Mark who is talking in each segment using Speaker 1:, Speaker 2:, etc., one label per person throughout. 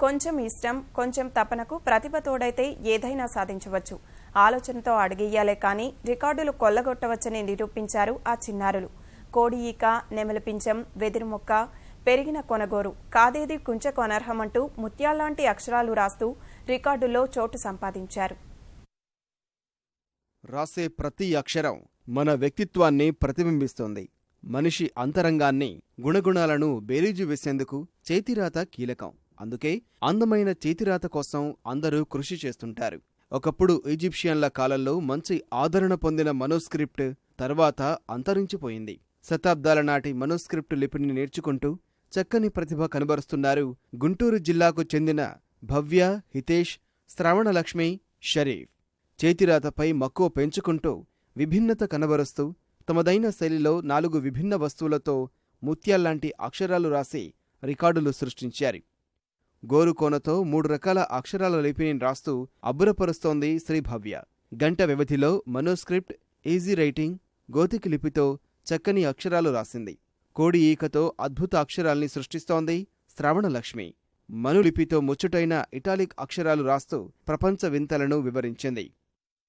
Speaker 1: కొంచెం ఇష్టం, కొంచెం తపనకు ప్రతిభ తోడైతే ఏదైనా సాధించవచ్చు. ఆలోచనతో అడుగేయాలే కానీ రికార్డులు కొల్లగొట్టవచ్చని నిరూపించారు ఆ చిన్నారులు. కోడి ఈక, నెమలి పించం, వెదిరి మొక్క, పెరిగిన కొనగోరు, కాదేది కుంచెకు అనర్హమంటూ ముత్యాల్లాంటి అక్షరాలు రాస్తూ రికార్డుల్లో చోటు సంపాదించారు.
Speaker 2: రాసే ప్రతి అక్షరం మన వ్యక్తిత్వాన్ని ప్రతిబింబిస్తోంది. మనిషి అంతరంగాన్ని, గుణగుణాలను బేరీజు వేసేందుకు చేతిరాత కీలకం. అందుకే అందమైన చేతిరాత కోసం అందరూ కృషి చేస్తుంటారు. ఒకప్పుడు ఈజిప్షియన్ల కాలంలో మంచి ఆదరణ పొందిన మనోస్క్రిప్ట్ తర్వాత అంతరించిపోయింది. శతాబ్దాల నాటి మనోస్క్రిప్ట్ లిపిని నేర్చుకుంటూ చక్కని ప్రతిభ కనబరుస్తున్నారు గుంటూరు జిల్లాకు చెందిన భవ్య, హితేష్, శ్రవణలక్ష్మి, షరీఫ్. చేతిరాతపై మక్కువ పెంచుకుంటూ విభిన్నత కనబరుస్తూ తమదైన శైలిలో 4 విభిన్న వస్తువులతో ముత్యాల్లాంటి అక్షరాలు రాసి రికార్డులు సృష్టించారు. గోరుకోనతో 3 రకాల అక్షరాల లిపిని రాస్తూ అబ్బురపరుస్తోంది శ్రీ భవ్య. గంట వ్యవధిలో మనోస్క్రిప్ట్, ఈజీ రైటింగ్, గోతికి లిపితో చక్కని అక్షరాలు రాసింది. కోడి ఈకతో అద్భుత అక్షరాల్ని సృష్టిస్తోంది శ్రవణలక్ష్మి. మనులిపితో ముచ్చటైన ఇటాలిక్ అక్షరాలు రాస్తూ ప్రపంచ వింతలను వివరించింది.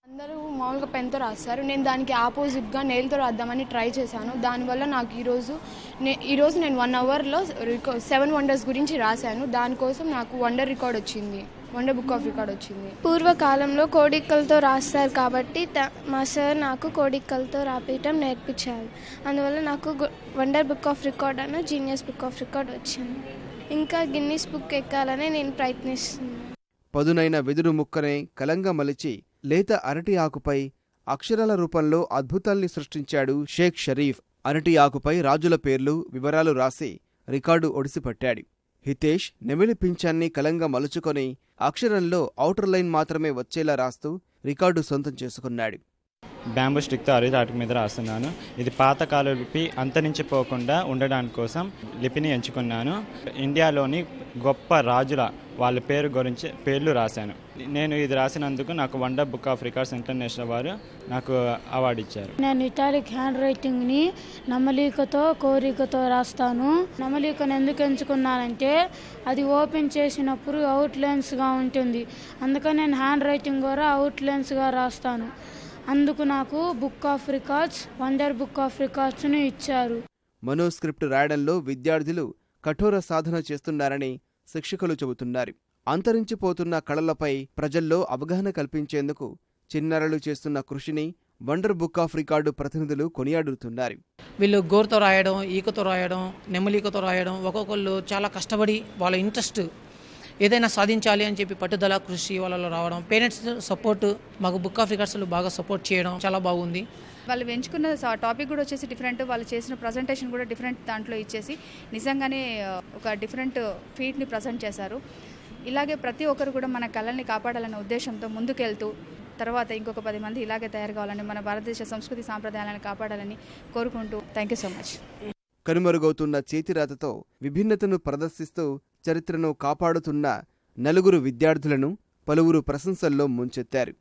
Speaker 3: అందరూ మామూలుగా పెన్తో రాస్తారు, నేను దానికి ఆపోజిట్గా నెయిల్తో రాద్దామని ట్రై చేశాను. దానివల్ల నాకు ఈరోజు నేను 1 అవర్లో 7 వండర్స్ గురించి రాశాను. దానికోసం నాకు వండర్ రికార్డ్ వచ్చింది, వండర్ బుక్ ఆఫ్ రికార్డ్ వచ్చింది. పూర్వకాలంలో కోడికలతో రాస్తారు కాబట్టి మా సార్ నాకు కోడికలతో రాపేయటం నేర్పించారు. అందువల్ల నాకు వండర్ బుక్ ఆఫ్ రికార్డ్ అన్న జీనియస్ బుక్ ఆఫ్ రికార్డ్ వచ్చింది. ఇంకా గిన్నిస్ బుక్ ఎక్కాలని నేను ప్రయత్నిస్తున్నాను.
Speaker 2: పదునైన వెదురు ముక్కనే కలంగా మలిచి లేత అరటి ఆకుపై అక్షరాల రూపంలో అద్భుతాల్ని సృష్టించాడు షేక్ షరీఫ్. అరటి ఆకుపై రాజుల పేర్లు, వివరాలు రాసి రికార్డు ఒడిసిపట్టాడు. హితేష్ నెమిలి పింఛాన్ని కలంగా మలుచుకొని అక్షరంలో ఔటర్ లైన్ మాత్రమే వచ్చేలా రాస్తూ రికార్డు సొంతం చేసుకున్నాడు.
Speaker 4: బ్యాంబూ స్టిక్తో అరిటాకు మీద రాస్తున్నాను. ఇది పాతకాల లిపి అంతరించిపోకుండా ఉండడానికి కోసం లిపిని ఎంచుకున్నాను. ఇండియాలోని గొప్ప రాజుల వాళ్ళ పేర్లు రాశాను. నేను ఇది రాసినందుకు నాకు wonder book of records international వారు నాకు అవార్డు ఇచ్చారు.
Speaker 5: నేను ఇటాలిక్ హ్యాండ్ రైటింగ్ని నమలీకతో, కోరికతో రాస్తాను. నమలీకను ఎందుకు ఎంచుకున్నానంటే అది ఓపెన్ చేసినప్పుడు అవుట్లైన్స్గా ఉంటుంది. అందుకని నేను హ్యాండ్ రైటింగ్ ద్వారా అవుట్లైన్స్గా రాస్తాను. అందుకు నాకు book of records, wonder book of రికార్డ్స్ను ఇచ్చారు.
Speaker 2: మనోస్క్రిప్ట్ రాయడంలో విద్యార్థులు కఠోర సాధన చేస్తున్నారని శిక్షకులు చెబుతున్నారు. అంతరించిపోతున్న కళలపై ప్రజల్లో అవగాహన కల్పించేందుకు చిన్నారులు చేస్తున్న కృషిని వండర్ బుక్ ఆఫ్ రికార్డు ప్రతినిధులు కొనియాడుతున్నారు.
Speaker 6: వీళ్ళు గోరుతో రాయడం, ఈకతో రాయడం, నెమలీకతో రాయడం, ఒక్కొక్కళ్ళు చాలా కష్టపడి వాళ్ళ ఇంట్రెస్ట్ ఏదైనా సాధించాలి అని చెప్పి పట్టుదల, కృషి వాళ్ళలో రావడం, పేరెంట్స్ సపోర్ట్, మాకు బుక్ ఆఫ్ రికార్డ్స్లో బాగా సపోర్ట్ చేయడం చాలా బాగుంది.
Speaker 7: వాళ్ళు ఎంచుకున్న టాపిక్ కూడా వచ్చేసి డిఫరెంట్, వాళ్ళు చేసిన ప్రజెంటేషన్ కూడా డిఫరెంట్ దాంట్లో ఇచ్చేసి నిజంగానే ఒక డిఫరెంట్ ఫీట్ని ప్రజెంట్ చేశారు. ఇలాగే ప్రతి ఒక్కరు కూడా మన కళల్ని కాపాడాలనే ఉద్దేశంతో ముందుకెళ్తూ తర్వాత ఇంకొక 10 మంది ఇలాగే తయారు కావాలని, మన భారతదేశ సంస్కృతి సాంప్రదాయాలను కాపాడాలని కోరుకుంటూ థ్యాంక్ యూ సో మచ్.
Speaker 2: కనుమరుగవుతున్న చేతిరాతతో విభిన్నతను ప్రదర్శిస్తూ చరిత్రను కాపాడుతున్న 4 విద్యార్థులను పలువురు ప్రశంసల్లో ముంచెత్తారు.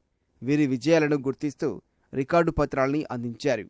Speaker 2: వీరి విజయాలను గుర్తిస్తూ రికార్డు పత్రాల్ని అందించారు.